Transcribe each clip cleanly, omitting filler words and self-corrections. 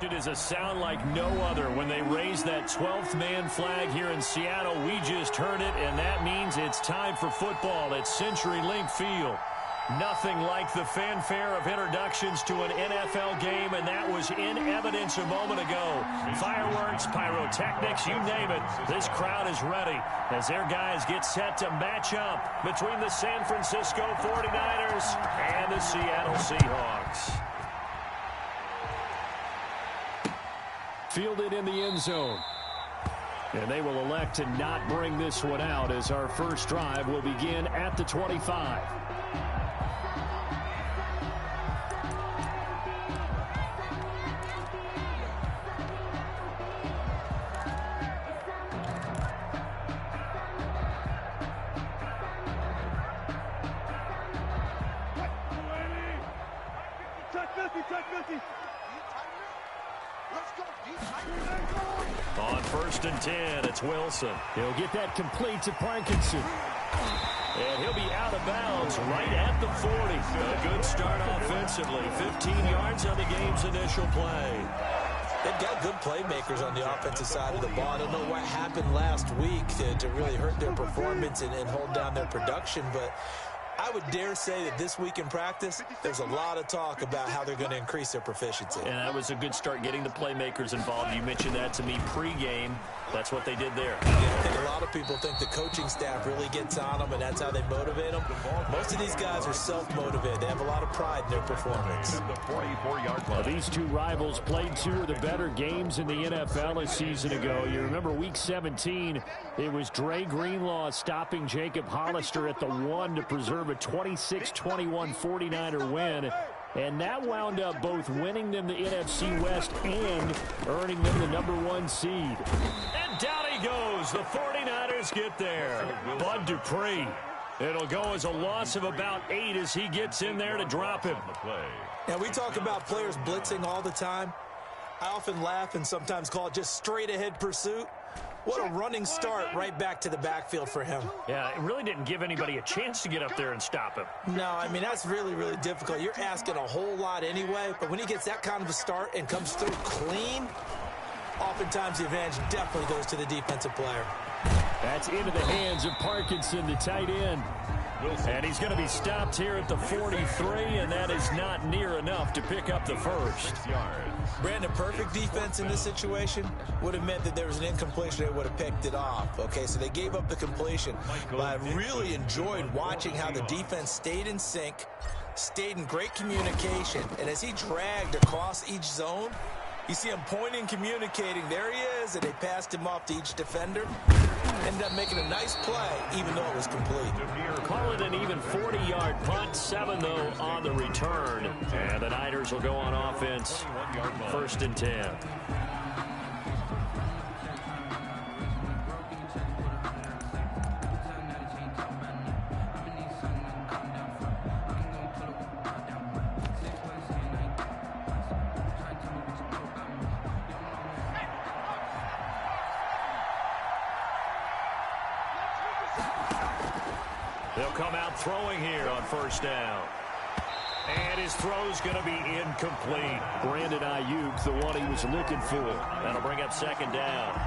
It is a sound like no other when they raise that 12th man flag here in Seattle. We just heard it, and that means it's time for football at CenturyLink Field. Nothing like the fanfare of introductions to an NFL game, and that was in evidence a moment ago. Fireworks, pyrotechnics, you name it. This crowd is ready as their guys get set to match up between the San Francisco 49ers and the Seattle Seahawks. Fielded in the end zone. And they will elect to not bring this one out as our first drive will begin at the 25. On 1st and 10, it's Wilson. He'll get that complete to Parkinson. And he'll be out of bounds right at the 40. A good start offensively. 15 yards on the game's initial play. They've got good playmakers on the offensive side of the ball. I don't know what happened last week to really hurt their performance and hold down their production, but I would dare say that this week in practice, there's a lot of talk about how they're going to increase their proficiency. And that was a good start getting the playmakers involved. You mentioned that to me pregame. That's what they did there. Yeah, I think a lot of people think the coaching staff really gets on them, and that's how they motivate them. Most of these guys are self-motivated. They have a lot of pride in their performance. These two rivals played two of the better games in the NFL a season ago. You remember Week 17, it was Dre Greenlaw stopping Jacob Hollister at the 1 to preserve a 26-21 49er win. And that wound up both winning them the NFC West and earning them the #1 seed. And down he goes. The 49ers get there. Bud Dupree. It'll go as a loss of about 8 as he gets in there to drop him. Now, we talk about players blitzing all the time. I often laugh and sometimes call it just straight-ahead pursuit. What a running start right back to the backfield for him. Yeah, it really didn't give anybody a chance to get up there and stop him. No, I mean, that's really, really difficult. You're asking a whole lot anyway, but when he gets that kind of a start and comes through clean, oftentimes the advantage definitely goes to the defensive player. That's into the hands of Parkinson, the tight end. And he's going to be stopped here at the 43, and that is not near enough to pick up the first. Brandon, perfect defense in this situation would have meant that there was an incompletion. They would have picked it off. Okay, so they gave up the completion. But I really enjoyed watching how the defense stayed in sync, stayed in great communication. And as he dragged across each zone, you see him pointing, communicating. There he is, and they passed him off to each defender. Ended up making a nice play, even though it was complete. Call it an even 40-yard punt. 7, though, on the return. And the Niners will go on offense. 1st and 10. They'll come out throwing here on 1st down. And his throw's going to be incomplete. Brandon Ayuk, the one he was looking for. That'll bring up 2nd down.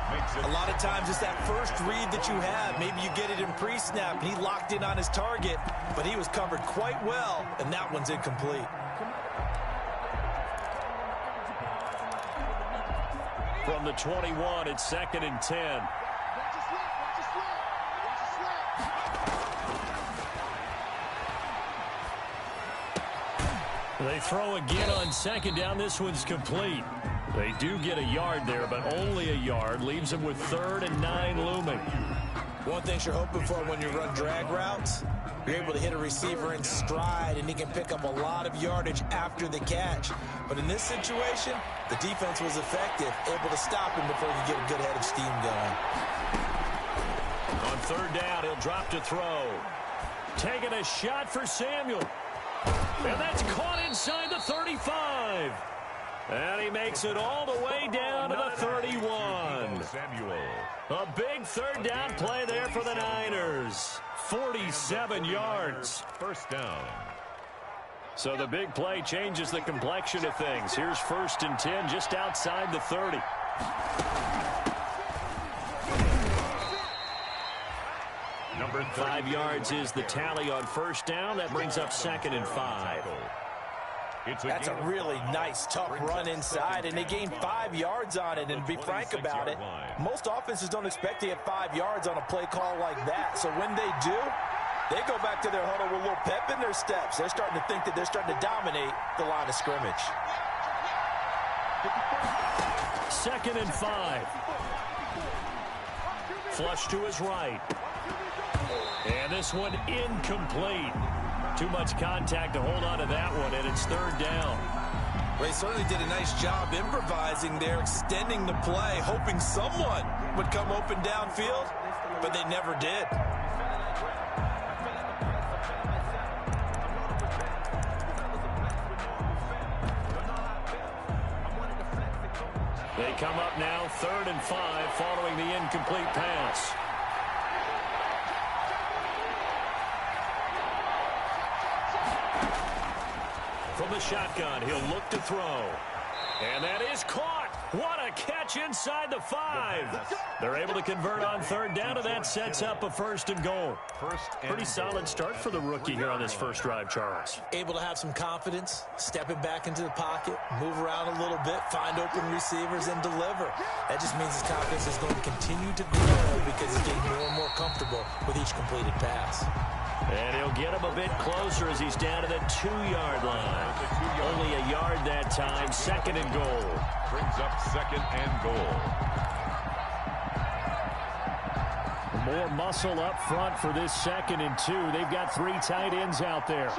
A lot of times it's that first read that you have. Maybe you get it in pre-snap. He locked in on his target, but he was covered quite well, and that one's incomplete. From the 21, it's 2nd and 10. They throw again on 2nd down. This one's complete. They do get a yard there, but only a yard. Leaves them with 3rd and 9 looming. One thing you're hoping for when you run drag routes, you're able to hit a receiver in stride, and he can pick up a lot of yardage after the catch. But in this situation, the defense was effective, able to stop him before he could get a good head of steam going. On 3rd down, he'll drop to throw. Taking a shot for Samuel. And that's caught inside the 35. And he makes it all the way down to the 31. A big 3rd down play there for the Niners. 47 yards. 1st down. So the big play changes the complexion of things. Here's 1st and 10 just outside the 30. Number 5 yards is the tally on 1st down. That brings up 2nd and 5. That's a really nice, tough run inside, and they gained 5 yards on it. And to be frank about it, most offenses don't expect to get 5 yards on a play call like that. So when they do, they go back to their huddle with a little pep in their steps. They're starting to think that they're starting to dominate the line of scrimmage. 2nd and 5. Flush to his right. And this one incomplete. Too much contact to hold on to that one, and it's 3rd down. They certainly did a nice job improvising there, extending the play, hoping someone would come open downfield, but they never did. They come up now 3rd and 5 following the incomplete pass. From the shotgun, he'll look to throw. And that is caught. What a catch inside the 5. They're able to convert on 3rd down, and that sets up a 1st and goal. Pretty solid start for the rookie here on this first drive, Charles. Able to have some confidence, stepping back into the pocket, move around a little bit, find open receivers, and deliver. That just means his confidence is going to continue to grow because he's getting more and more comfortable with each completed pass. And he'll get him a bit closer as he's down to the 2-yard line. Only a yard that time. 2nd and goal. Brings up 2nd and goal. More muscle up front for this 2nd and 2. They've got 3 tight ends out there.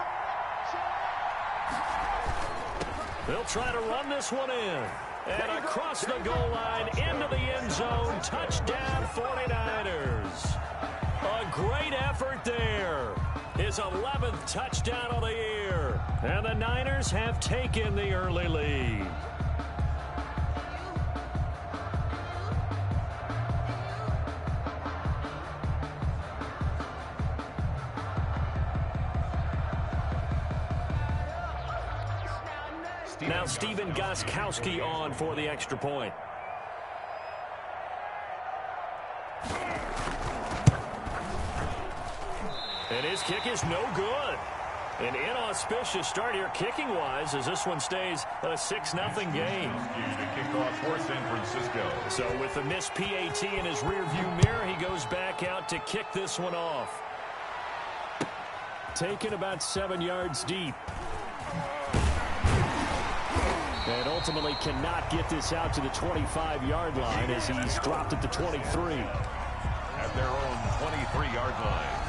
They'll try to run this one in. And across the goal line, into the end zone. Touchdown, 49ers. A great effort there. His 11th touchdown of the year. And the Niners have taken the early lead. Now Steven Gostkowski on for the extra point. And his kick is no good. An inauspicious start here kicking-wise as this one stays a 6-0 game. Kickoff for San Francisco. So with the missed PAT in his rearview mirror, he goes back out to kick this one off. Taken about 7 yards deep. And ultimately cannot get this out to the 25-yard line as he's dropped at the 23. At their own 23-yard line.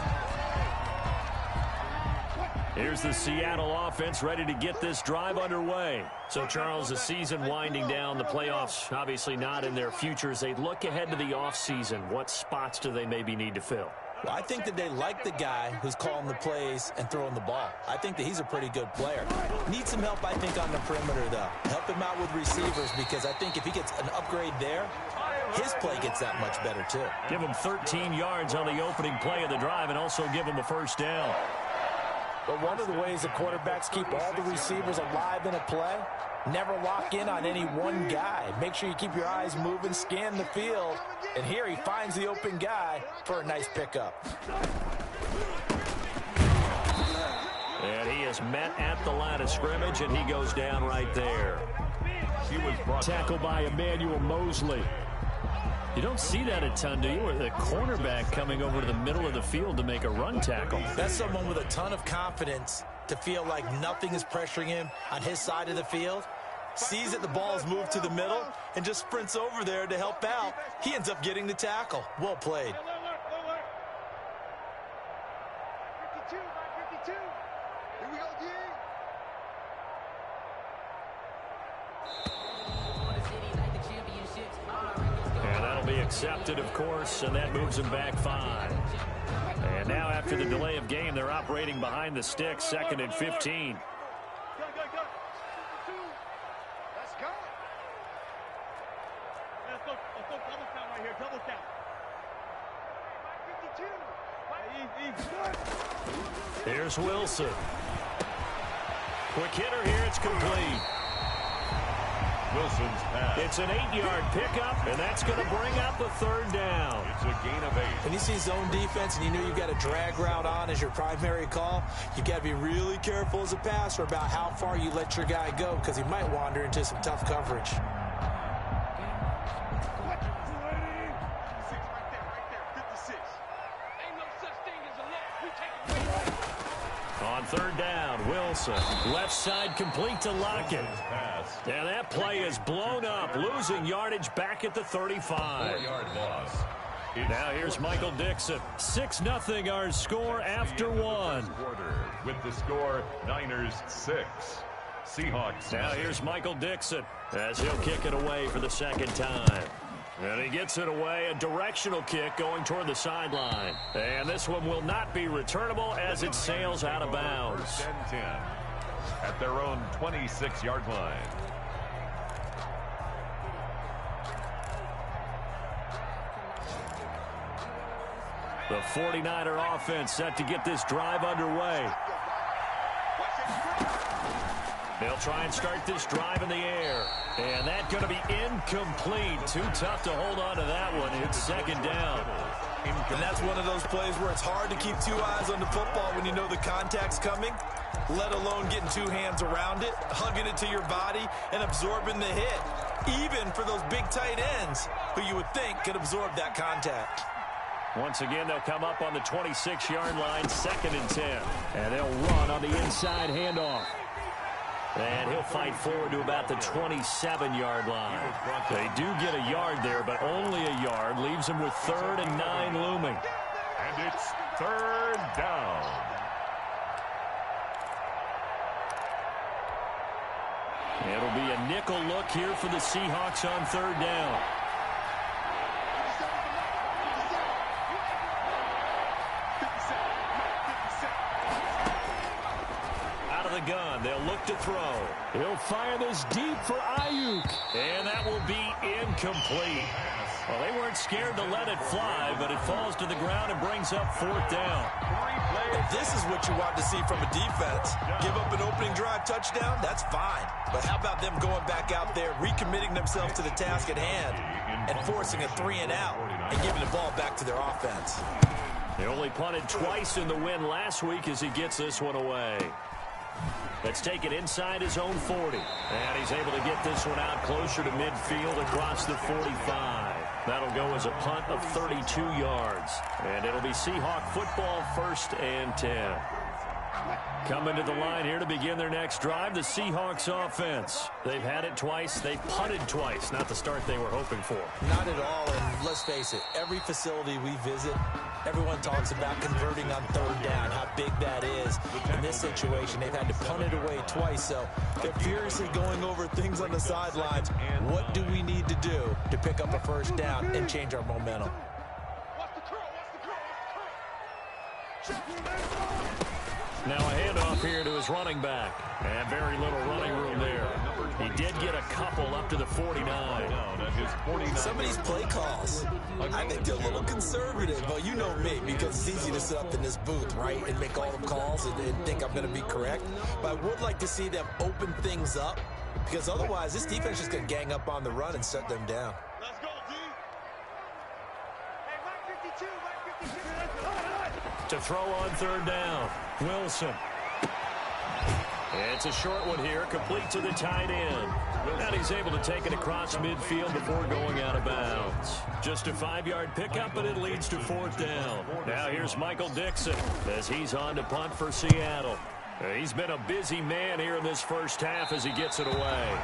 Here's the Seattle offense ready to get this drive underway. So, Charles, the season winding down, the playoffs obviously not in their future. As they look ahead to the offseason, what spots do they maybe need to fill? Well, I think that they like the guy who's calling the plays and throwing the ball. I think that he's a pretty good player. Needs some help, I think, on the perimeter, though. Help him out with receivers because I think if he gets an upgrade there, his play gets that much better, too. Give him 13 yards on the opening play of the drive and also give him a 1st down. But one of the ways the quarterbacks keep all the receivers alive in a play, never lock in on any one guy. Make sure you keep your eyes moving, scan the field. And here he finds the open guy for a nice pickup. And he is met at the line of scrimmage, and he goes down right there. He was brought Tackled by Emmanuel Mosley. You don't see that a ton, do you? With a cornerback coming over to the middle of the field to make a run tackle. That's someone with a ton of confidence to feel like nothing is pressuring him on his side of the field. Sees that the ball is moved to the middle and just sprints over there to help out. He ends up getting the tackle. Well played. 52, 52. Here we go, D. And that'll be accepted, of course, and that moves him back 5. And now after the delay of game, they're operating behind the sticks, 2nd and 15. Go. Let's go. Let's go double count right here, double count. 52. Here's Wilson. Quick hitter here. It's complete. Wilson's pass. It's an 8-yard pickup, and that's going to bring up a third down. It's a gain of 8. When you see zone defense and you know you've got a drag route on as your primary call, you've got to be really careful as a passer about how far you let your guy go because he might wander into some tough coverage. On third down, Wilson. Left side complete to Lockett. And that play is blown up, losing yardage back at the 35. 4-yard loss. Now here's Michael Dixon. 6-0 our score after one. With the score, Niners 6. Seahawks. Now here's Michael Dixon as he'll kick it away for the second time. And he gets it away, a directional kick going toward the sideline. And this one will not be returnable as it sails out of bounds. 1st and 10 at their own 26-yard line. The 49er offense set to get this drive underway. They'll try and start this drive in the air. And that's going to be incomplete. Too tough to hold on to that one. It's second down. And that's one of those plays where it's hard to keep two eyes on the football when you know the contact's coming, let alone getting two hands around it, hugging it to your body, and absorbing the hit, even for those big tight ends who you would think could absorb that contact. Once again, they'll come up on the 26-yard line, 2nd and 10. And they'll run on the inside handoff. And he'll fight forward to about the 27-yard line. They do get a yard there, but only a yard. Leaves them with 3rd and 9 looming. And it's 3rd down. It'll be a nickel look here for the Seahawks on 3rd down. Gun. They'll look to throw. He'll fire this deep for Ayuk. And that will be incomplete. Well, they weren't scared to let it fly, but it falls to the ground and brings up 4th down. If this is what you want to see from a defense, give up an opening drive touchdown, that's fine. But how about them going back out there, recommitting themselves to the task at hand, and forcing a 3-and-out and giving the ball back to their offense? They only punted twice in the win last week as he gets this one away. Let's take it inside his own 40. And he's able to get this one out closer to midfield across the 45. That'll go as a punt of 32 yards. And it'll be Seahawk football, 1st and 10. Coming to the line here to begin their next drive, the Seahawks offense. They've had it twice. They've punted twice. Not the start they were hoping for. Not at all, and let's face it, every facility we visit, everyone talks about converting on 3rd down, how big that is. In this situation, they've had to punt it away twice, so they're furiously going over things on the sidelines. What do we need to do to pick up a 1st down and change our momentum? Now a handoff here to his running back. And very little running room there. He did get a couple up to the 49. Some of these play calls, I think they're a little conservative. Well, you know me, because it's easy to sit up in this booth, right, and make all the calls and think I'm going to be correct. But I would like to see them open things up, because otherwise this defense is going to gang up on the run and shut them down. Let's go, D. Hey, 152, 152. To throw on 3rd down, Wilson. It's a short one here, complete to the tight end. And he's able to take it across midfield before going out of bounds. Just a 5-yard pickup, but it leads to 4th down. Now here's Michael Dixon as he's on to punt for Seattle. He's been a busy man here in this first half as he gets it away.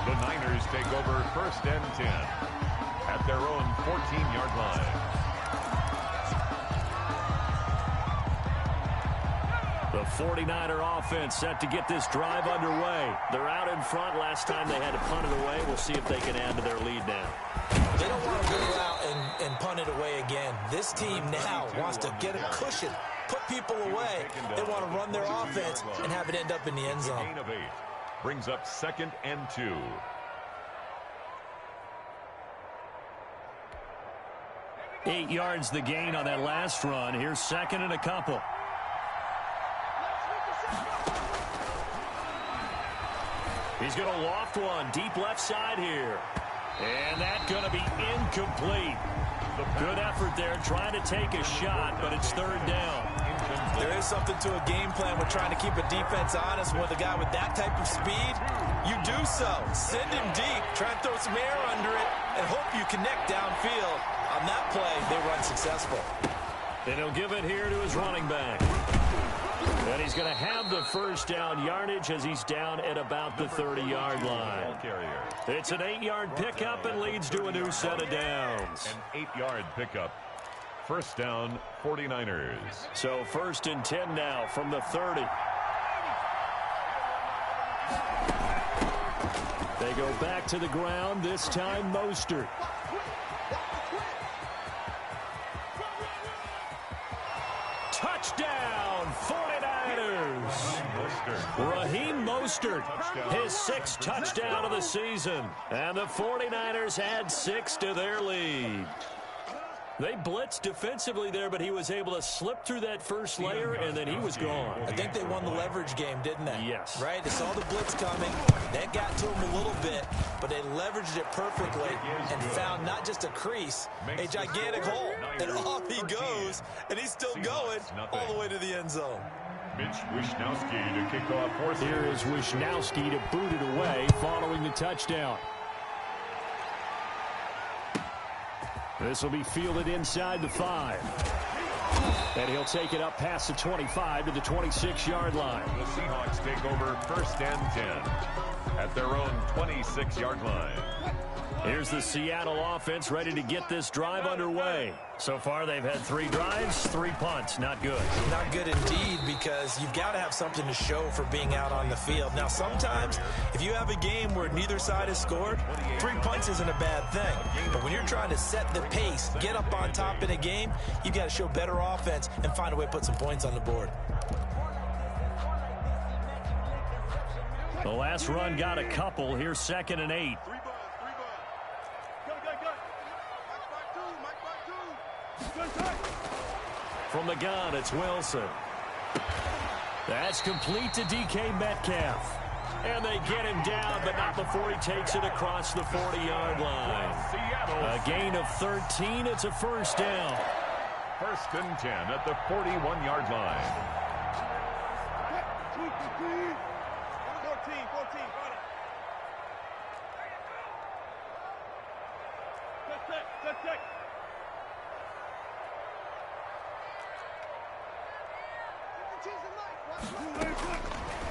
The Niners take over 1st and 10 at their own 14-yard line. The 49er offense set to get this drive underway. They're out in front. Last time they had to punt it away. We'll see if they can add to their lead now. They don't want to go out and punt it away again. This team now wants to get a cushion, put people away. They want to run their offense and have it end up in the end zone. Gain of 8 brings up 2nd and 2. Eight yards the gain on that last run. Here's 2nd and a couple. He's going to loft one deep left side here. And that's going to be incomplete. Good effort there trying to take a shot, but it's third down. There is something to a game plan with trying to keep a defense honest. With a guy with that type of speed, you do so. Send him deep, try and throw some air under it, and hope you connect downfield. On that play, they were unsuccessful. And he'll give it here to his running back. And he's going to have the first down yardage as he's down at about the 30-yard line. It's an 8-yard pickup and leads to a new set of downs. An 8-yard pickup. First down, 49ers. So 1st and 10 now from the 30. They go back to the ground, this time Mostert. Touchdown, 49ers. Raheem Mostert, his 6th touchdown of the season. And the 49ers add 6 to their lead. They blitzed defensively there, but he was able to slip through that first layer, and then he was gone. I think they won the leverage game, didn't they? Yes. Right? They saw the blitz coming. That got to him a little bit, but they leveraged it perfectly and found not just a crease, a gigantic hole. And off he goes, and he's still going all the way to the end zone. Mitch Wishnowsky to kick off fourth. Here is Wishnowsky to boot it away following the touchdown. This will be fielded inside the 5. And he'll take it up past the 25 to the 26-yard line. The Seahawks take over 1st and 10 at their own 26-yard line. Here's the Seattle offense ready to get this drive underway. So far, they've had 3 drives, 3 punts. Not good. Not good indeed, because you've got to have something to show for being out on the field. Now, sometimes, if you have a game where neither side has scored, 3 punts isn't a bad thing. But when you're trying to set the pace, get up on top in a game, you've got to show better offense and find a way to put some points on the board. The last run got a couple. Here's 2nd and 8. From the gun, it's Wilson. That's complete to DK Metcalf. And they get him down, but not before he takes it across the 40-yard line. A gain of 13. It's a first down. 1st and 10 at the 41-yard line. 14, got it. Touch.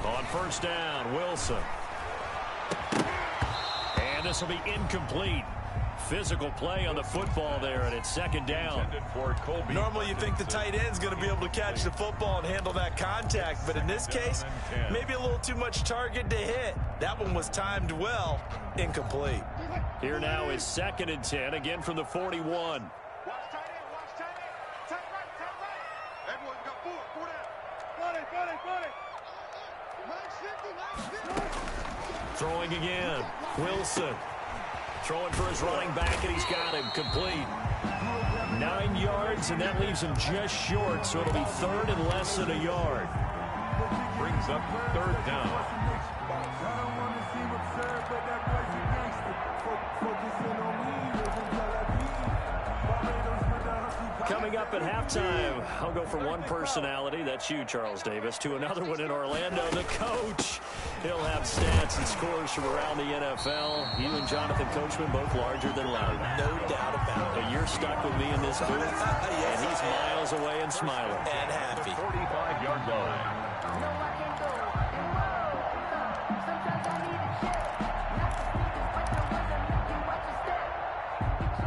On first down, Wilson. And this will be incomplete. Physical play on the football there, and it's 2nd down. Normally you think the tight end's going to be able to catch the football and handle that contact, but in this case, maybe a little too much target to hit. That one was timed well. Incomplete. Here now is 2nd and 10, again from the 41. Watch tight end. Tight right. Everyone got 4 down. Got it. Throwing again. Wilson. Throwing for his running back, and he's got him complete. 9 yards, and that leaves him just short, so it'll be 3rd and less than a yard. Brings up 3rd down. Coming up at halftime, I'll go from one personality, that's you, Charles Davis, to another one in Orlando, the coach. He'll have stats and scores from around the NFL. You and Jonathan Coachman both larger than life. No doubt about it. But you're stuck with me in this booth, and he's miles away and smiling. And happy. 45-yard line.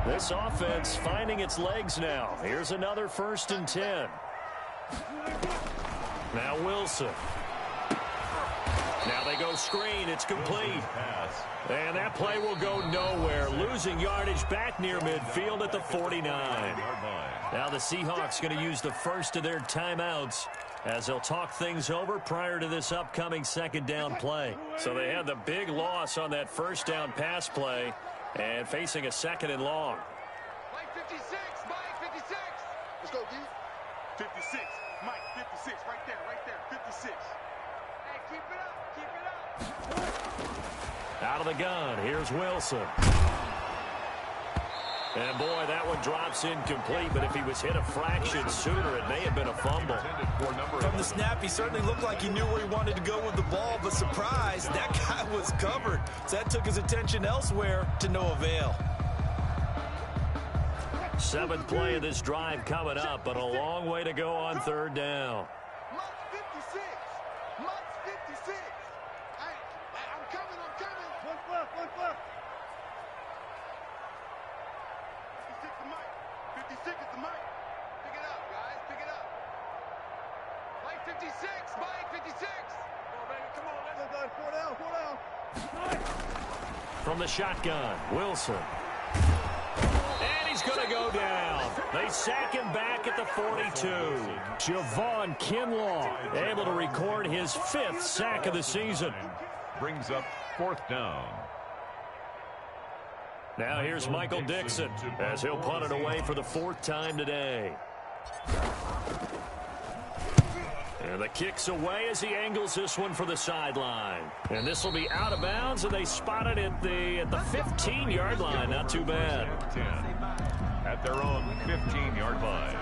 This offense finding its legs now. Here's another 1st and 10. Now Wilson. Now they go screen. It's complete. And that play will go nowhere. Losing yardage back near midfield at the 49. Now the Seahawks going to use the first of their timeouts as they'll talk things over prior to this upcoming 2nd down play. So they had the big loss on that 1st down pass play and facing a 2nd and long. Mike 56. Let's go, D. 56. Mike 56. Right there. 56. Hey, keep it up. Out of the gun, here's Wilson. And boy, that one drops incomplete, but if he was hit a fraction sooner, it may have been a fumble. From the snap, he certainly looked like he knew where he wanted to go with the ball, but surprise, that guy was covered. So that took his attention elsewhere to no avail. 7th play of this drive coming up, but a long way to go on 3rd down. Much 56. Much 56. Hey, I'm coming. One flip. 56 is Mike. 56 is the Mike. Pick it up, guys. Pick it up. Mike 56. Mike 56. Come on, baby. Come on. Let's go. 4 down. From the shotgun, Wilson. And he's going to go down. They sack him back at the 42. Javon Kinlaw able to record his 5th sack of the season. Brings up 4th down. Now here's Michael Dixon as he'll punt it away for the 4th time today. And the kick's away as he angles this one for the sideline. And this will be out of bounds, and they spot it at the 15-yard line. Not too bad. 10 at their own 15-yard line.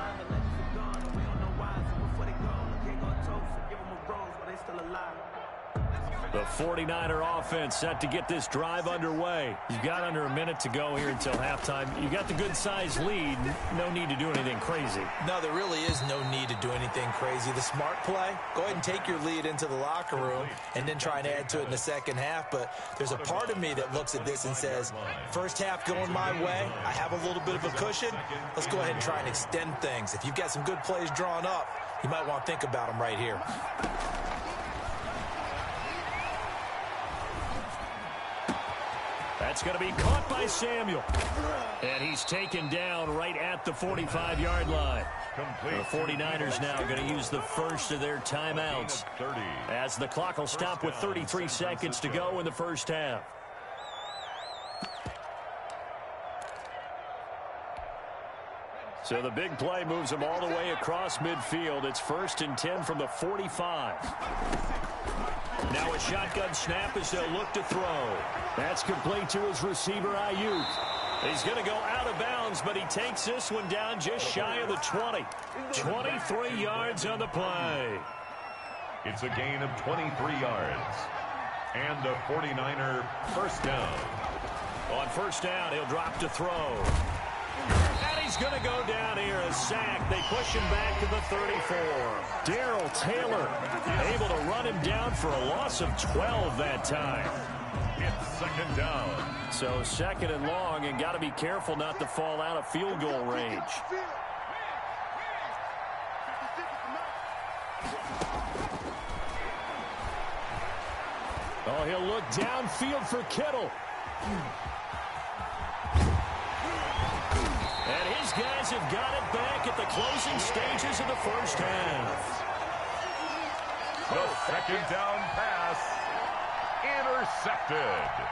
The 49er offense set to get this drive underway. You've got under a minute to go here until halftime. You got the good-sized lead. No need to do anything crazy. No, there really is no need to do anything crazy. The smart play, go ahead and take your lead into the locker room and then try and add to it in the second half. But there's a part of me that looks at this and says, first half going my way, I have a little bit of a cushion. Let's go ahead and try and extend things. If you've got some good plays drawn up, you might want to think about them right here. That's going to be caught by Samuel. And he's taken down right at the 45-yard line. The 49ers now going to use the first of their timeouts as the clock will stop with 33 seconds to go in the first half. So the big play moves them all the way across midfield. It's 1st and 10 from the 45. Now a shotgun snap as they'll look to throw. That's complete to his receiver, Ayuk. He's going to go out of bounds, but he takes this one down just shy of the 20. 23 yards on the play. It's a gain of 23 yards. And a 49er first down. On first down, he'll drop to throw. And he's going to go down here, a sack. They push him back to the 34. Darrell Taylor able to run him down for a loss of 12 that time. It's 2nd down. So 2nd and long, and got to be careful not to fall out of field goal range. Oh, he'll look downfield for Kittle. And his guys have got it back at the closing stages of the first half. The 2nd down pass intercepted.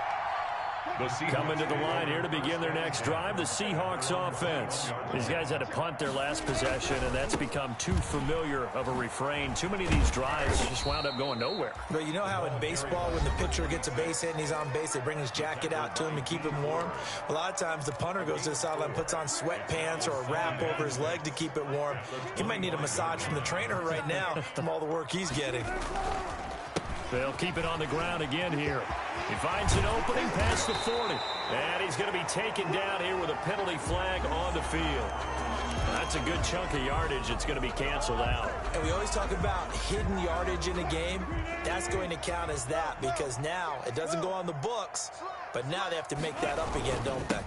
Coming to the line here to begin their next drive, the Seahawks offense. These guys had to punt their last possession, and that's become too familiar of a refrain. Too many of these drives just wound up going nowhere. But you know how in baseball, when the pitcher gets a base hit and he's on base, they bring his jacket out to him to keep him warm? A lot of times the punter goes to the sideline, puts on sweatpants or a wrap over his leg to keep it warm. He might need a massage from the trainer right now from all the work he's getting. They'll keep it on the ground again here. He finds an opening past the 40. And he's going to be taken down here with a penalty flag on the field. That's a good chunk of yardage. It's going to be canceled out. And we always talk about hidden yardage in a game. That's going to count as that because now it doesn't go on the books, but now they have to make that up again, don't they?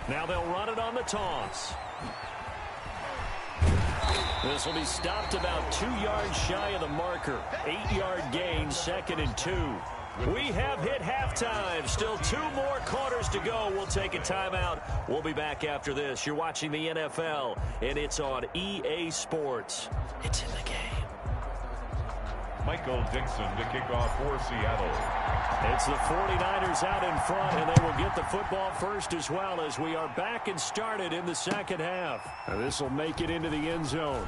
Now they'll run it on the toss. This will be stopped about 2 yards shy of the marker. 8-yard gain, 2nd and 2. We have hit halftime. Still 2 more quarters to go. We'll take a timeout. We'll be back after this. You're watching the NFL, and it's on EA Sports. It's in the game. Michael Dixon to kick off for Seattle. It's the 49ers out in front, and they will get the football first as well as we are back and started in the second half. Now this will make it into the end zone.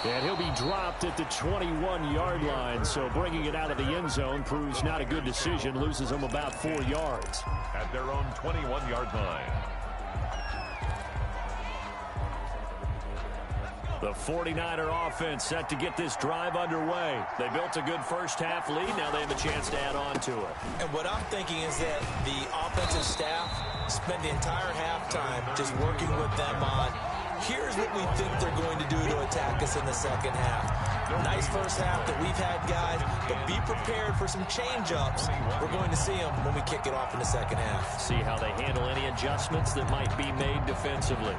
And he'll be dropped at the 21-yard line. So bringing it out of the end zone proves not a good decision. Loses them about 4 yards. At their own 21-yard line. The 49er offense set to get this drive underway. They built a good first-half lead. Now they have a chance to add on to it. And what I'm thinking is that the offensive staff spent the entire halftime just working with them on, here's what we think they're going to do to attack us in the second half. Nice first half that we've had, guys, but be prepared for some change-ups. We're going to see them when we kick it off in the second half. See how they handle any adjustments that might be made defensively.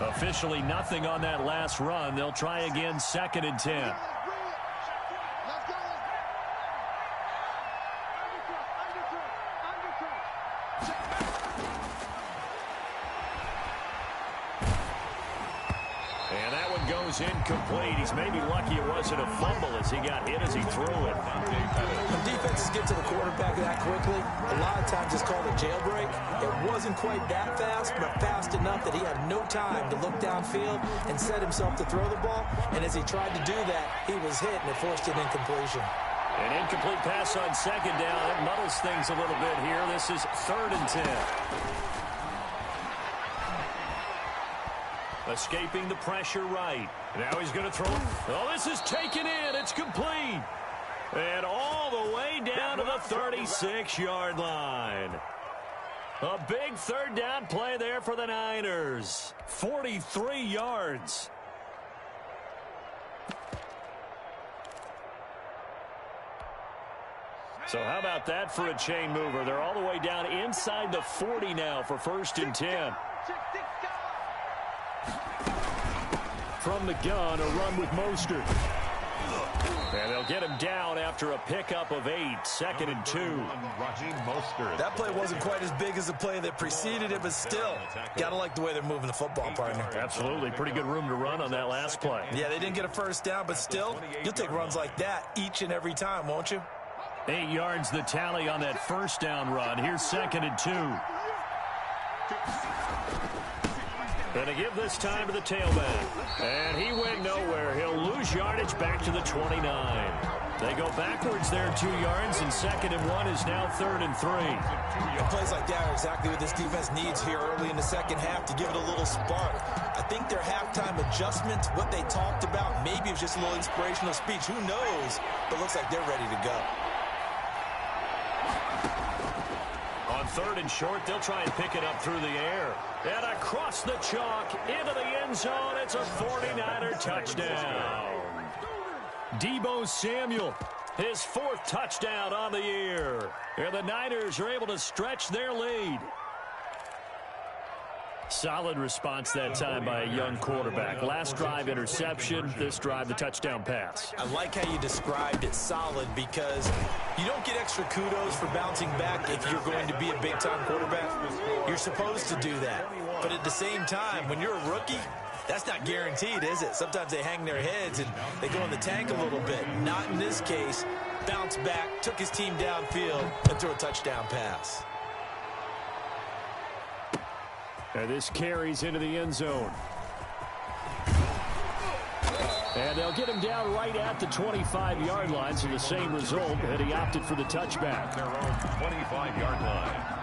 Officially nothing on that last run. They'll try again, 2nd and 10. And that one goes incomplete. He's maybe lucky it wasn't a fumble as he got hit as he threw it. When defenses get to the quarterback that quickly, a lot of times it's called a jailbreak. It wasn't quite that fast, but fast enough that he had no time to look downfield and set himself to throw the ball. And as he tried to do that, he was hit, and it forced an incompletion. An incomplete pass on 2nd down. It muddles things a little bit here. This is 3rd and 10. Escaping the pressure right. Now he's going to throw. Oh, this is taken in. It's complete. And all the way down to the 36-yard line. A big 3rd down play there for the Niners. 43 yards. So how about that for a chain mover? They're all the way down inside the 40 now for 1st and 10. From the gun, a run with Mostert. And they'll get him down after a pickup of 8, 2nd and 2. That play wasn't quite as big as the play that preceded it, but still, gotta like the way they're moving the football, partner. Absolutely. Pretty good room to run on that last play. Yeah, they didn't get a first down, but still, you'll take runs like that each and every time, won't you? 8 yards the tally on that 1st down run. Here's 2nd and 2. Gonna give this time to the tailback. And he went nowhere. He'll lose yardage back to the 29. They go backwards there 2 yards, and 2nd and 1 is now 3rd and 3. And plays like that are exactly what this defense needs here early in the second half to give it a little spark. I think their halftime adjustment, what they talked about, maybe it was just a little inspirational speech. Who knows? But looks like they're ready to go. On 3rd and short, they'll try and pick it up through the air. And across the chalk, into the end zone, it's a 49er touchdown. Deebo Samuel, his 4th touchdown on the year. And the Niners are able to stretch their lead. Solid response that time by a young quarterback. Last drive, interception. This drive, the touchdown pass. I like how you described it, solid, because you don't get extra kudos for bouncing back if you're going to be a big-time quarterback. You're supposed to do that. But at the same time, when you're a rookie, that's not guaranteed, is it? Sometimes they hang their heads and they go in the tank a little bit. Not in this case. Bounced back, took his team downfield, and threw a touchdown pass. And this carries into the end zone. And they'll get him down right at the 25-yard line, so the same result, and he opted for the touchback. Their own 25-yard line.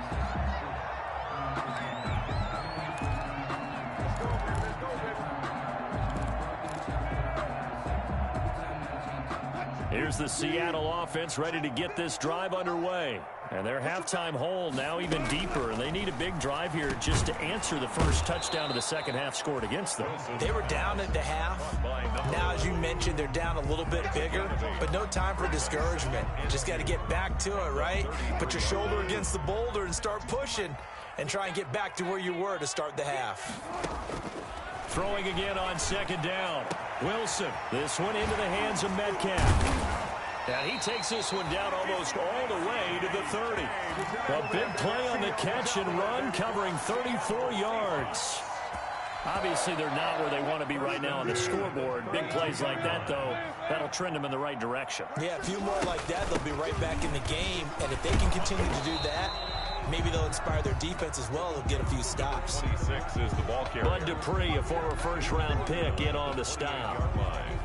Here's the Seattle offense ready to get this drive underway. And their halftime hole now even deeper. And they need a big drive here just to answer the first touchdown of the second half scored against them. They were down at the half. Now, as you mentioned, they're down a little bit bigger, but no time for discouragement. Just got to get back to it, right? Put your shoulder against the boulder and start pushing and try and get back to where you were to start the half. Throwing again on 2nd down. Wilson, this one into the hands of Metcalf. And he takes this one down almost all the way to the 30. A big play on the catch and run, covering 34 yards. Obviously, they're not where they want to be right now on the scoreboard. Big plays like that, though, that'll trend them in the right direction. Yeah, a few more like that, they'll be right back in the game. And if they can continue to do that, maybe they'll inspire their defense as well and get a few stops. 26 is the ball carrier. Bud Dupree, a former first-round pick, in on the stop.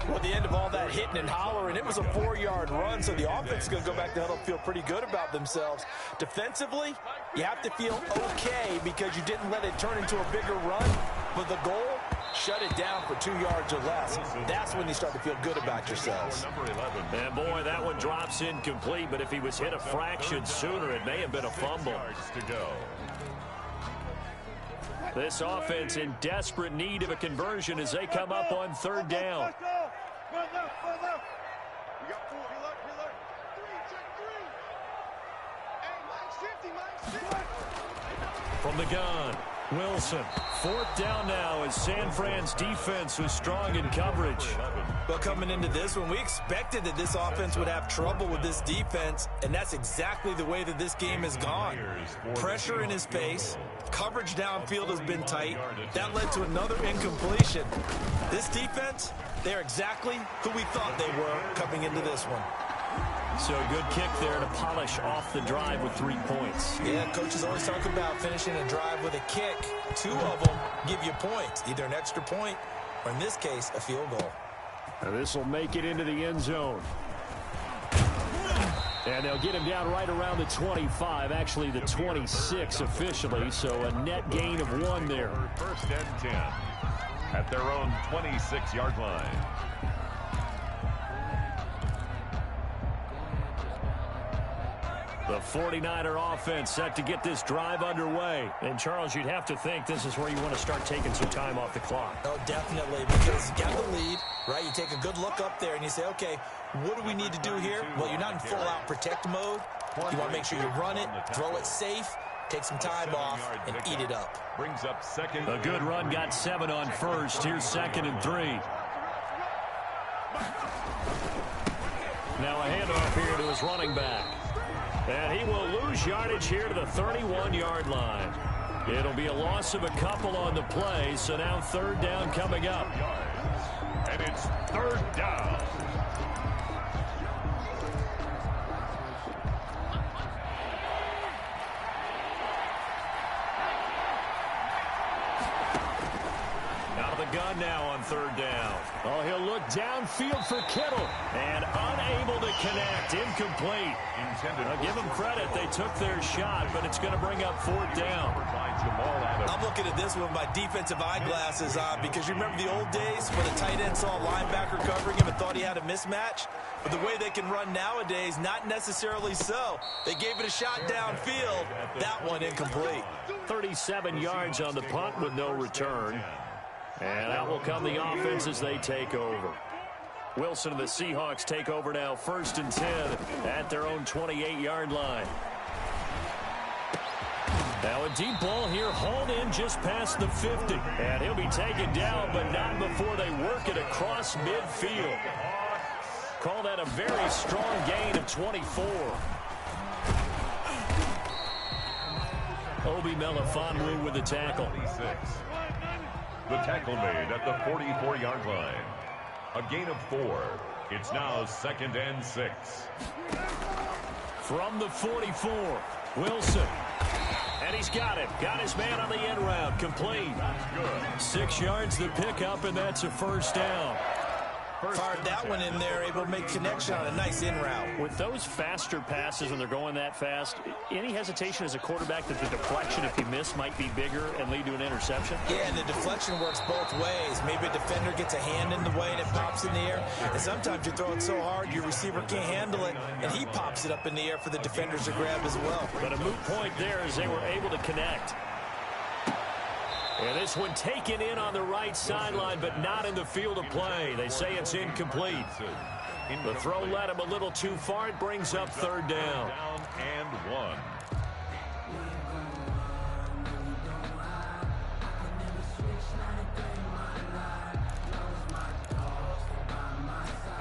Well, at the end of all that hitting and hollering, it was a 4-yard run, so the offense is going to go back to huddle and feel pretty good about themselves. Defensively, you have to feel okay because you didn't let it turn into a bigger run, but the goal, shut it down for 2 yards or less. That's when you start to feel good about yourselves. And boy, that one drops incomplete, but if he was hit a fraction sooner, it may have been a fumble. To go. This offense in desperate need of a conversion as they come up on third down. From the gun, Wilson. Fourth down now as San Fran's defense was strong in coverage. But coming into this one, we expected that this offense would have trouble with this defense, and that's exactly the way that this game has gone. Pressure in his face. Coverage downfield has been tight. That led to another incompletion. This defense, they're exactly who we thought they were coming into this one. So a good kick there to polish off the drive with 3 points. Yeah, coaches always talk about finishing a drive with a kick. 2 of them give you points, either an extra point or, in this case, a field goal. Now this will make it into the end zone. And they'll get him down right around the 25, actually the 26 officially, so a net gain of 1 there. First and 10 at their own 26-yard line. The 49er offense set to get this drive underway. And, Charles, you'd have to think this is where you want to start taking some time off the clock. Oh, definitely, because you got the lead, right? You take a good look up there and you say, okay, what do we need to do here? Well, you're not in full-out protect mode. You want to make sure you run it, throw it safe, take some time off, and eat it up. Brings up second. A good run got 7 on first. Here's 2nd and 3. Now a handoff here to his running back. And he will lose yardage here to the 31-yard line. It'll be a loss of a couple on the play, so now third down coming up. And it's third down. Out of the gun now on third down. Oh, he'll look downfield for Kittle. And unable to connect. Incomplete. I'll give them credit. They took their shot, but it's going to bring up fourth down. I'm looking at this one with my defensive eyeglasses on because you remember the old days when the tight end saw a linebacker covering him and thought he had a mismatch? But the way they can run nowadays, not necessarily so. They gave it a shot downfield. That one incomplete. 37 yards on the punt with no return. And out will come the offense as they take over. Wilson and the Seahawks take over now, 1st and 10 at their own 28-yard line. Now a deep ball here, hauled in just past the 50. And he'll be taken down, but not before they work it across midfield. Call that a very strong gain of 24. Obi Melifonwu with the tackle. 26. The tackle made at the 44-yard line. A gain of 4. It's now 2nd and 6. From the 44, Wilson. And he's got it. Got his man on the end route. Complete. 6 yards the pickup, and that's a first down. Fired that one in there, able to make connection on a nice in route. With those faster passes when they're going that fast, any hesitation as a quarterback that the deflection, if you miss, might be bigger and lead to an interception? Yeah, and the deflection works both ways. Maybe a defender gets a hand in the way and it pops in the air. And sometimes you throw it so hard your receiver can't handle it, and he pops it up in the air for the defenders to grab as well. But a moot point there as they were able to connect. And this one taken in on the right sideline, but not in the field of play. They say it's incomplete. The throw led him a little too far. It brings up third down. Down and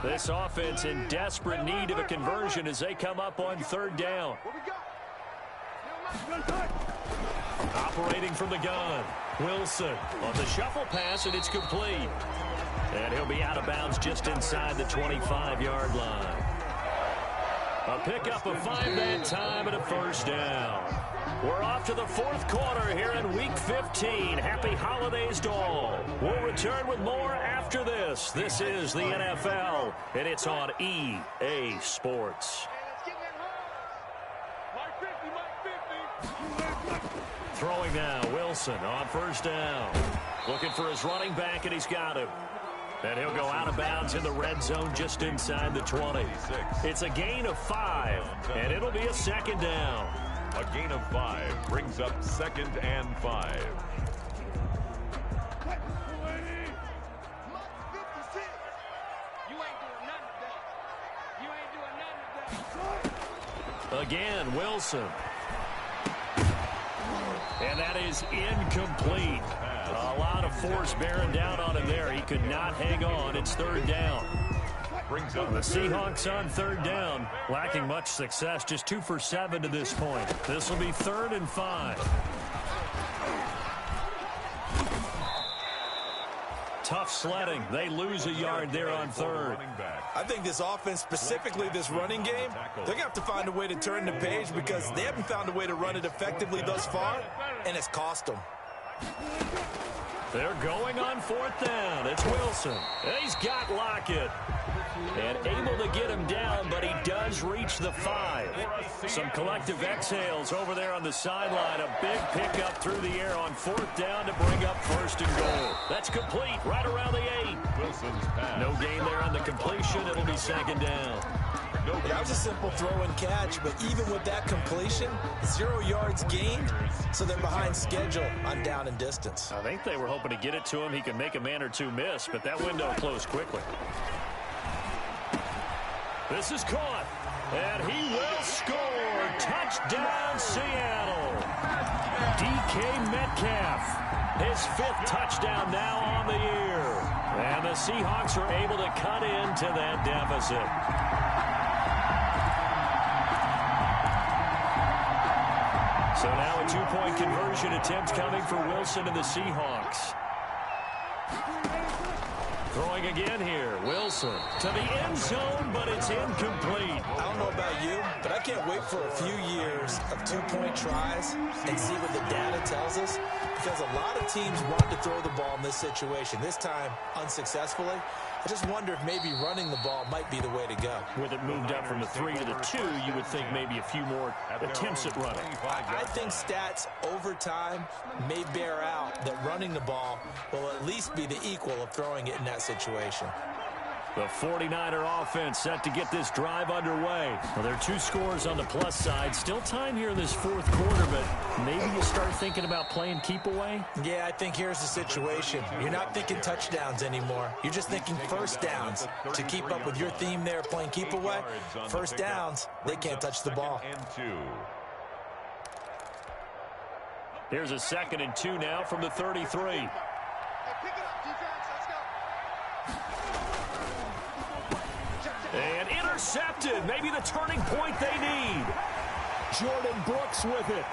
1. This offense in desperate need of a conversion as they come up on third down. Operating from the gun, Wilson on the shuffle pass, and it's complete. And he'll be out of bounds just inside the 25-yard line. A pickup of 5 that time and a first down. We're off to the fourth quarter here in Week 15. Happy holidays to all. We'll return with more after this. This is the NFL, and it's on EA Sports. Throwing now, Wilson on first down. Looking for his running back, and he's got him. And he'll go out of bounds in the red zone just inside the 20. It's a gain of 5, and it'll be a second down. A gain of 5 brings up 2nd and 5. Again, Wilson. And that is incomplete. A lot of force bearing down on him there. He could not hang on. It's third down. The Seahawks on third down, lacking much success, just 2 for 7 to this point. This will be 3rd and 5. Tough sledding. They lose a yard there on third. I think this offense, specifically this running game, they're going to have to find a way to turn the page because they haven't found a way to run it effectively thus far, and it's cost them. They're going on 4th down. It's Wilson. And he's got Lockett. And able to get him down, but he does reach the 5. Some collective exhales over there on the sideline. A big pickup through the air on 4th down to bring up 1st and goal. That's complete right around the 8. No gain there on the completion. It'll be 2nd down. That was a simple throw and catch, but even with that completion, 0 yards gained, so they're behind schedule on down and distance. I think they were hoping to get it to him. He could make a man or two miss, but that window closed quickly. This is caught, and he will score. Touchdown, Seattle. DK Metcalf, his 5th touchdown now on the year. And the Seahawks are able to cut into that deficit. So now a 2-point conversion attempt coming for Wilson and the Seahawks. Throwing again here, Wilson to the end zone, but it's incomplete. I don't know about you, but I can't wait for a few years of 2-point tries and see what the data tells us, because a lot of teams want to throw the ball in this situation, this time unsuccessfully. I just wonder if maybe running the ball might be the way to go. With it moved up from the 3 to the 2, you would think maybe a few more attempts at running. I think stats over time may bear out that running the ball will at least be the equal of throwing it in that situation. The 49er offense set to get this drive underway. Well, there are 2 scores on the plus side. Still time here in this 4th quarter, but maybe you start thinking about playing keep away? Yeah, I think here's the situation. You're not thinking touchdowns anymore. You're just thinking first downs. To keep up with your theme there, playing keep away, first downs, they can't touch the ball. Here's a 2nd and 2 now from the 33. And intercepted. Maybe the turning point they need. Jordan Brooks with it.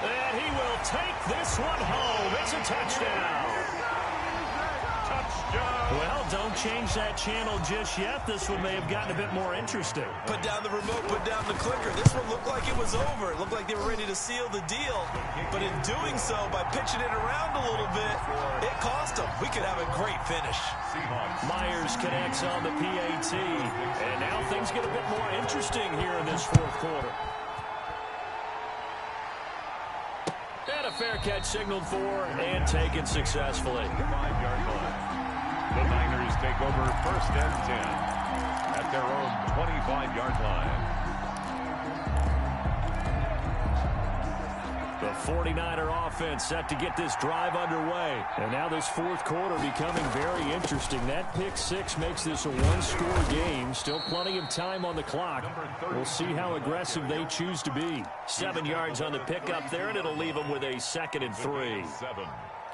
And he will take this one home. It's a touchdown. Touchdown. Well, don't change that channel just yet. This one may have gotten a bit more interesting. Put down the remote, put down the clicker. This one looked like it was over. It looked like they were ready to seal the deal. But in doing so, by pitching it around a little bit, it cost them. We could have a great finish. Myers connects on the PAT. And now things get a bit more interesting here in this 4th quarter. And a fair catch signaled for and taken successfully. The Niners take over 1st and 10 at their own 25-yard line. The 49er offense set to get this drive underway. And now this 4th quarter becoming very interesting. That pick 6 makes this a 1-score game. Still plenty of time on the clock. We'll see how aggressive they choose to be. 7 yards on the pickup there, and it'll leave them with a 2nd and 3.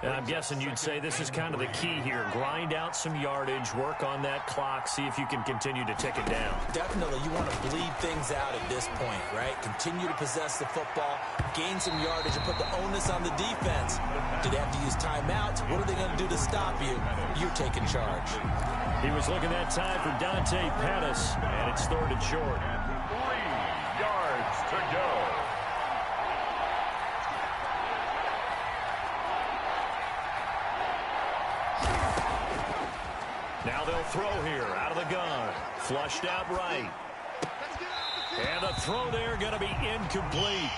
And I'm guessing you'd say this is kind of the key here. Grind out some yardage, work on that clock, see if you can continue to tick it down. Definitely, you want to bleed things out at this point, right? Continue to possess the football, gain some yardage, and put the onus on the defense. Do they have to use timeouts? What are they going to do to stop you? You're taking charge. He was looking that time for Dante Pettis, and it's 3rd and short. throw here out of the gun. Flushed out right. And the throw there going to be incomplete.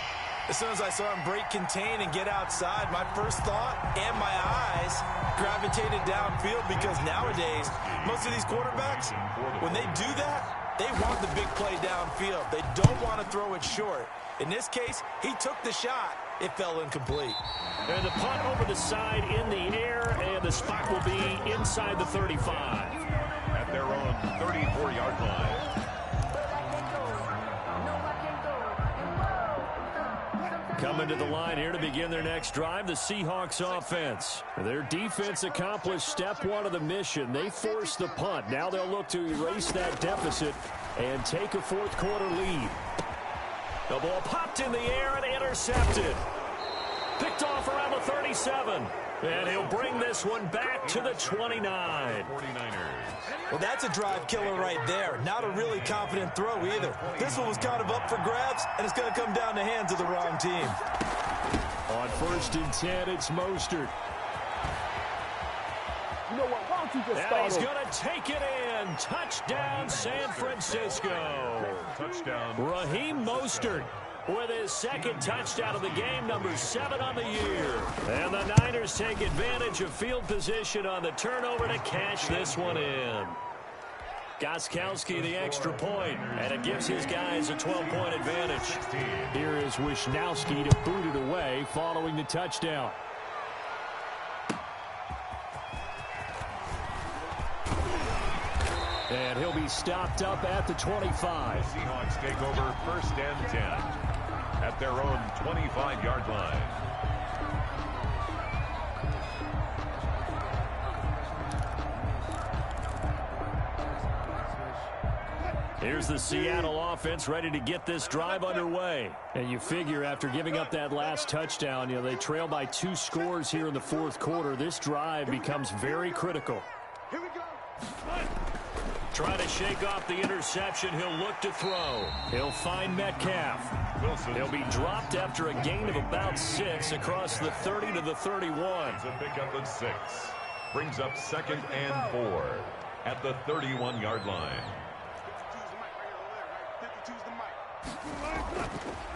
As soon as I saw him break contain and get outside, my first thought and my eyes gravitated downfield, because nowadays, most of these quarterbacks, when they do that, they want the big play downfield. They don't want to throw it short. In this case, he took the shot. It fell incomplete. And the punt over the side in the air, and the spot will be inside the 35. At their own 34-yard line. Coming to the line here to begin their next drive, the Seahawks offense. Their defense accomplished step one of the mission. They forced the punt. Now they'll look to erase that deficit and take a fourth-quarter lead. The ball popped in the air and intercepted. Picked off around the 37. And he'll bring this one back to the 29. 49ers. Well, that's a drive killer right there. Not a really confident throw either. This one was kind of up for grabs, and it's going to come down the hands of the wrong team. On 1st and 10, it's Mostert. You know what? Why don't you just start? He's going to take it in. Touchdown, San Francisco. Touchdown. Raheem Mostert with his second touchdown of the game, number 7 on the year. And the Niners take advantage of field position on the turnover to cash this one in. Gostkowski the extra point, and it gives his guys a 12-point advantage. Here is Wisnowski to boot it away following the touchdown. And he'll be stopped up at the 25. The Seahawks take over 1st and 10 at their own 25-yard line. Here's the Seattle offense ready to get this drive underway. And you figure after giving up that last touchdown, they trail by 2 scores here in the fourth quarter. This drive becomes very critical. Here we go. Trying to shake off the interception. He'll look to throw. He'll find Metcalf. Wilson. He'll be dropped after a gain of about 6 across the 30 to the 31. It's a pickup of 6. Brings up 2nd and 4 at the 31-yard line.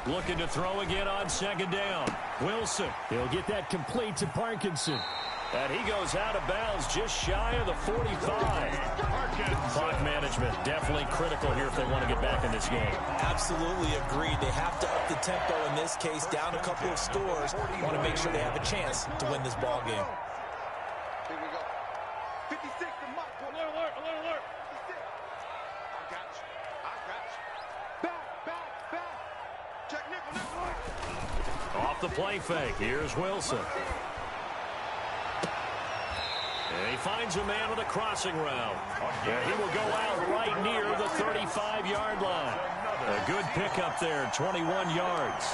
Looking to throw again on 2nd down. Wilson. He'll get that complete to Parkinson. And he goes out of bounds just shy of the 45. Clock management definitely critical here if they want to get back in this game. Absolutely agreed. They have to up the tempo in this case, down a couple of scores. Want to make sure they have a chance to win this ball game. Here we go. 56 to Mike. Alert. 56. I got you. Back. Check nickel. Off the play fake. Here's Wilson. And he finds a man with a crossing route. Yeah, he will go out right near the 35-yard line. A good pickup there, 21 yards.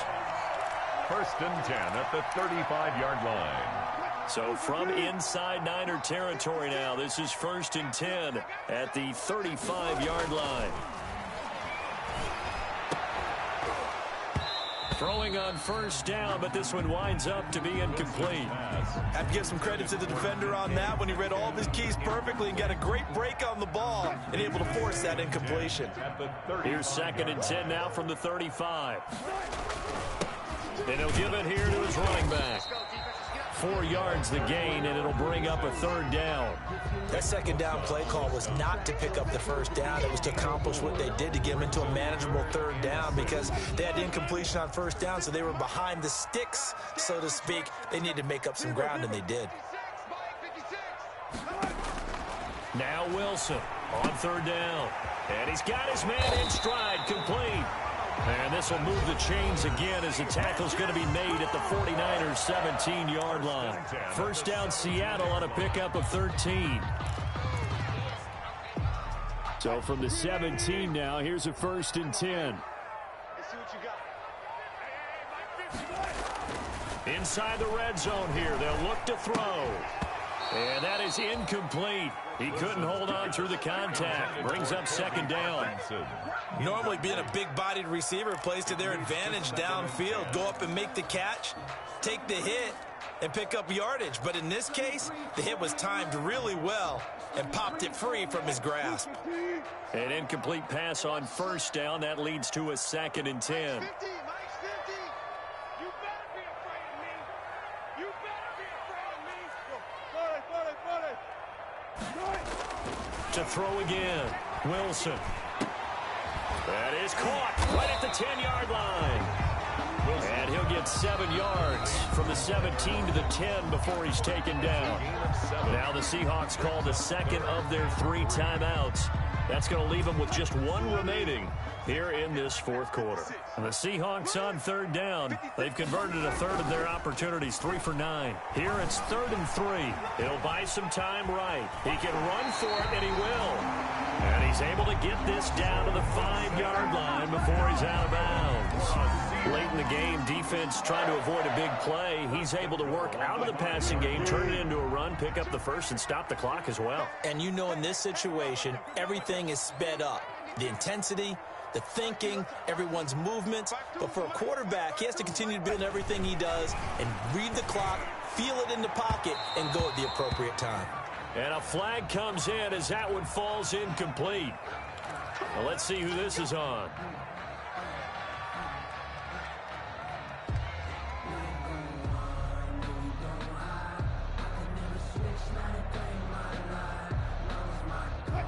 1st and 10 at the 35-yard line. So from inside Niner territory now, this is 1st and 10 at the 35-yard line. Throwing on 1st down, but this one winds up to be incomplete. Have to give some credit to the defender on that when he read all of his keys perfectly and got a great break on the ball and able to force that incompletion. Here's 2nd and 10 now from the 35. And he'll give it here to his running back. 4 yards the gain, and it'll bring up a 3rd down. That 2nd down play call was not to pick up the 1st down. It was to accomplish what they did to get them into a manageable 3rd down, because they had incompletion on 1st down, so they were behind the sticks, so to speak. They needed to make up some ground, and they did. Now Wilson on 3rd down. And he's got his man in stride, complete. And this will move the chains again as the tackle's going to be made at the 49ers 17-yard line. 1st down Seattle on a pickup of 13. So from the 17 now, here's a 1st and 10. Let's see what you got. Inside the red zone here, they'll look to throw. And that is incomplete. He couldn't hold on through the contact. Brings up 2nd down. Normally being a big-bodied receiver plays to their advantage downfield. Go up and make the catch, take the hit, and pick up yardage. But in this case, the hit was timed really well and popped it free from his grasp. An incomplete pass on first down. That leads to a 2nd and 10. To throw again, Wilson. That is caught right at the 10-yard line. And he'll get 7 yards from the 17 to the 10 before he's taken down. Now the Seahawks call the second of their 3 timeouts. That's going to leave them with just 1 remaining here in this 4th quarter. And the Seahawks on 3rd down. They've converted a third of their opportunities, 3 for 9. Here it's 3rd and 3. He'll buy some time right. He can run for it, and he will. And he's able to get this down to the 5-yard line before he's out of bounds. Late in the game, defense trying to avoid a big play. He's able to work out of the passing game, turn it into a run, pick up the first, and stop the clock as well. And you know in this situation, everything is sped up. The intensity, the thinking, everyone's movements. But for a quarterback, he has to continue to build everything he does and read the clock, feel it in the pocket, and go at the appropriate time. And a flag comes in as that one falls incomplete. Well, let's see who this is on.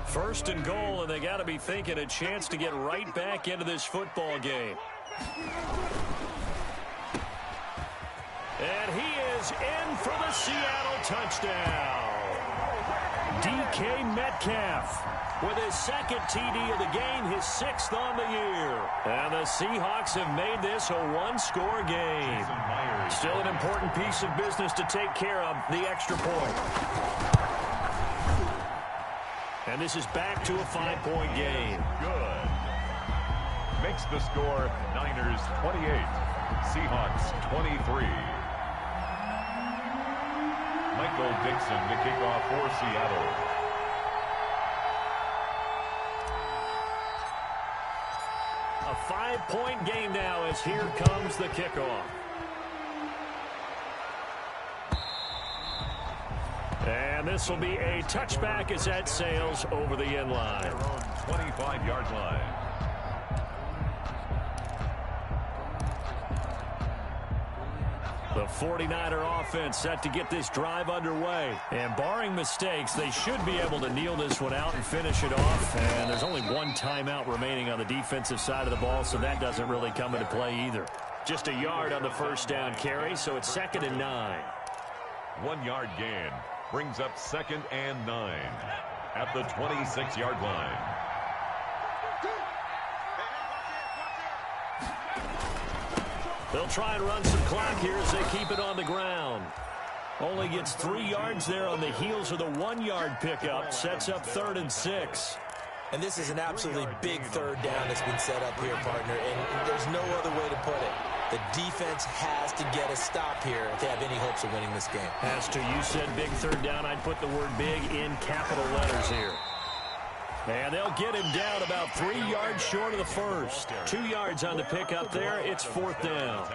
First and goal, and they got to be thinking a chance to get right back into this football game. And he is in for the Seattle touchdown. DK Metcalf with his 2nd TD of the game, his 6th on the year. And the Seahawks have made this a 1-score game. Still an important piece of business to take care of, the extra point. And this is back to a 5-point game. Good. Makes the score Niners 28, Seahawks 23. Michael Dixon to kick off for Seattle. A 5-point game now as here comes the kickoff. And this will be a touchback as that sails over the end line. Their own 25-yard line. The 49er offense set to get this drive underway. And barring mistakes, they should be able to kneel this one out and finish it off. And there's only 1 timeout remaining on the defensive side of the ball, so that doesn't really come into play either. Just a yard on the first down carry, so it's 2nd and 9. 1-yard gain brings up 2nd and 9 at the 26-yard line. They'll try and run some clock here as they keep it on the ground. Only gets 3 yards there on the heels of the 1-yard pickup. Sets up 3rd and 6. And this is an absolutely big 3rd down that's been set up here, partner. And there's no other way to put it. The defense has to get a stop here if they have any hopes of winning this game. As to you said big 3rd down, I'd put the word big in capital letters here. And they'll get him down about 3 yards short of the first. 2 yards on the pickup there. It's 4th down.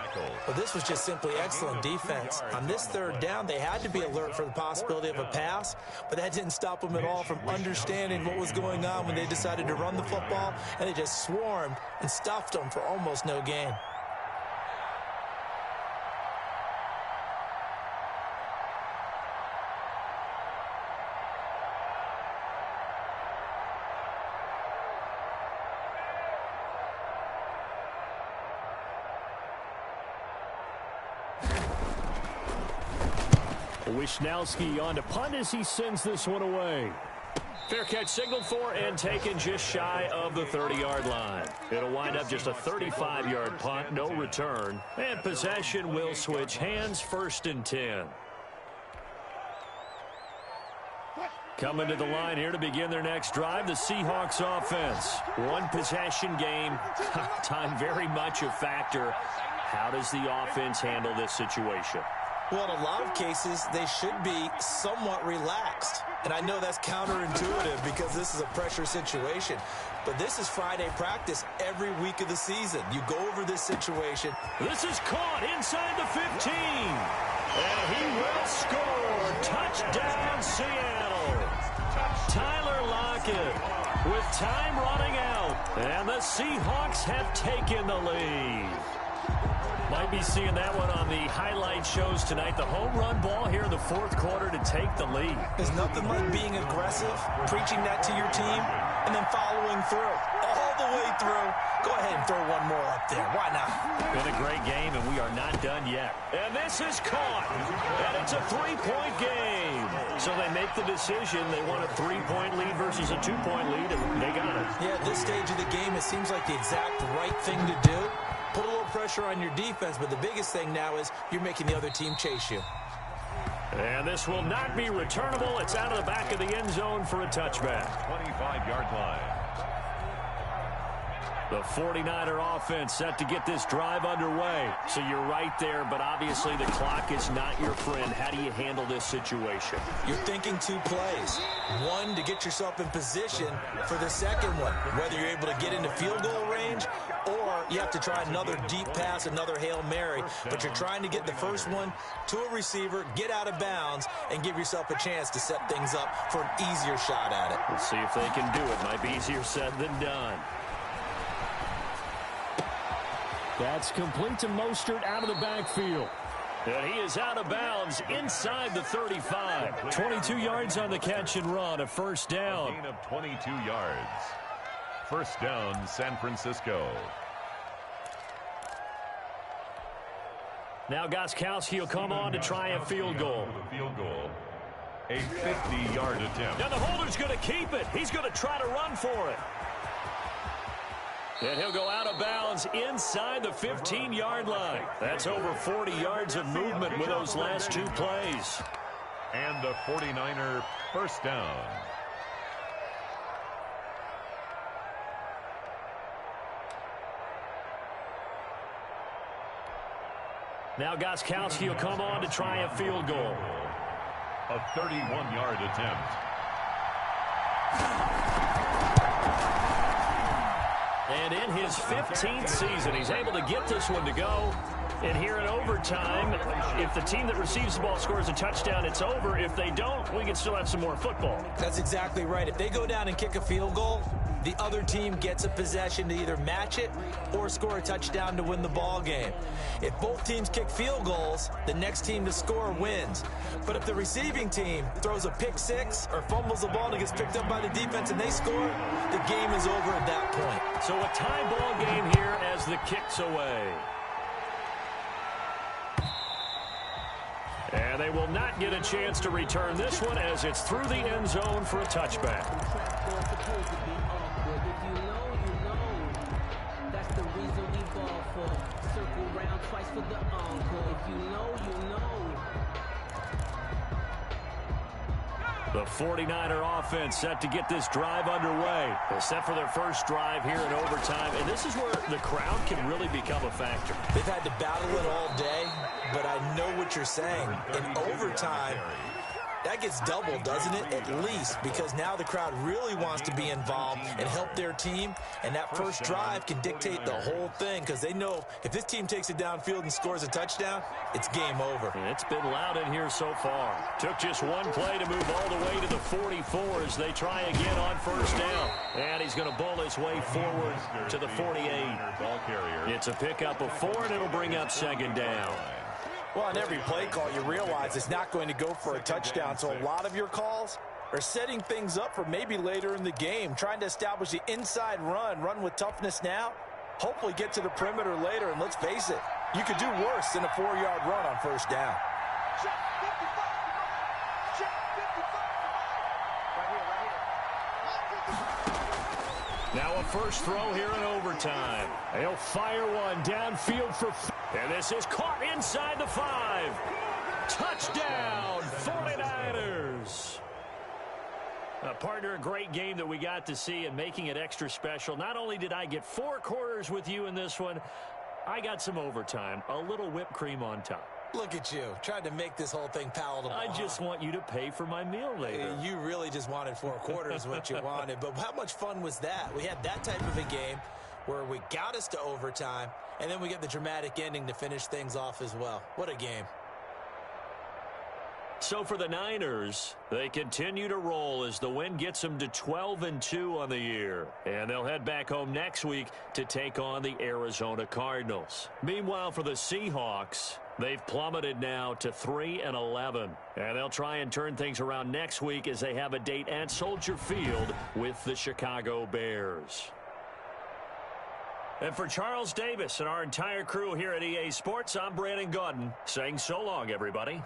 Well, this was just simply excellent defense. On this 3rd down, they had to be alert for the possibility of a pass, but that didn't stop them at all from understanding what was going on when they decided to run the football, and they just swarmed and stuffed them for almost no gain. Wisnowski on to punt as he sends this one away. Fair catch signaled for and taken just shy of the 30-yard line. It'll wind up just a 35-yard punt, no return. And possession will switch hands, 1st and 10. Coming to the line here to begin their next drive, the Seahawks offense. 1 possession game, time very much a factor. How does the offense handle this situation? Well, in a lot of cases, they should be somewhat relaxed. And I know that's counterintuitive because this is a pressure situation. But this is Friday practice every week of the season. You go over this situation. This is caught inside the 15. And he will score. Touchdown, Seattle. Tyler Lockett with time running out. And the Seahawks have taken the lead. Might be seeing that one on the highlight shows tonight. The home run ball here in the fourth quarter to take the lead. There's nothing like being aggressive, preaching that to your team, and then following through. All the way through. Go ahead and throw one more up there. Why not? Been a great game, and we are not done yet. And this is caught. And it's a three-point game. So they make the decision. They want a three-point lead versus a two-point lead, and they got it. Yeah, at this stage of the game, it seems like the exact right thing to do. Put a little pressure on your defense, but the biggest thing now is you're making the other team chase you. And this will not be returnable. It's out of the back of the end zone for a touchback. 25-yard line. The 49er offense set to get this drive underway. So you're right there, but obviously the clock is not your friend. How do you handle this situation? You're thinking two plays. One, to get yourself in position for the second one, whether you're able to get into field goal range or you have to try another deep pass, another Hail Mary. But you're trying to get the first one to a receiver, get out of bounds, and give yourself a chance to set things up for an easier shot at it. We'll see if they can do it. Might be easier said than done. That's complete to Mostert out of the backfield. And he is out of bounds inside the 35. 22 yards on the catch and run, a first down. A gain of 22 yards. First down, San Francisco. Now Gostkowski will come on to try a field goal. Field goal. A 50-yard attempt. Now the holder's going to keep it. He's going to try to run for it. And he'll go out of bounds inside the 15-yard line. That's over 40 yards of movement with those last two plays. And a 49er first down. Now Gostkowski will come on to try a field goal. A 31-yard attempt. And in his 15th season, he's able to get this one to go. And here in overtime, if the team that receives the ball scores a touchdown, it's over. If they don't, we can still have some more football. That's exactly right. If they go down and kick a field goal, the other team gets a possession to either match it or score a touchdown to win the ball game. If both teams kick field goals, the next team to score wins. But if the receiving team throws a pick six or fumbles the ball and it gets picked up by the defense and they score, the game is over at that point. So a tie ball game here as the kick's away. And they will not get a chance to return this one as it's through the end zone for a touchback. The 49er offense set to get this drive underway. They're set for their first drive here in overtime, and this is where the crowd can really become a factor. They've had to battle it all day, but I know what you're saying. In overtime, that gets doubled, doesn't it? At least, because now the crowd really wants to be involved and help their team, and that first drive can dictate the whole thing because they know if this team takes it downfield and scores a touchdown, it's game over. And it's been loud in here so far. Took just one play to move all the way to the 44 as they try again on first down. And he's going to bowl his way forward to the 48. It's a pickup of 4, and it'll bring up second down. Well, on every play call, you realize it's not going to go for a touchdown, so a lot of your calls are setting things up for maybe later in the game, trying to establish the inside run with toughness now, hopefully get to the perimeter later, and let's face it, you could do worse than a 4-yard run on first down. Now a first throw here in overtime. They'll fire one downfield for... And this is caught inside the 5. Touchdown, 49ers. Partner, a great game that we got to see and making it extra special. Not only did I get 4 quarters with you in this one, I got some overtime, a little whipped cream on top. Look at you, trying to make this whole thing palatable. I just want you to pay for my meal later. You really just wanted 4 quarters what you wanted, but how much fun was that? We had that type of a game where we got us to overtime, and then we get the dramatic ending to finish things off as well. What a game. So for the Niners, they continue to roll as the win gets them to 12-2 on the year. And they'll head back home next week to take on the Arizona Cardinals. Meanwhile, for the Seahawks, they've plummeted now to 3-11. And they'll try and turn things around next week as they have a date at Soldier Field with the Chicago Bears. And for Charles Davis and our entire crew here at EA Sports, I'm Brandon Gaudin saying so long, everybody.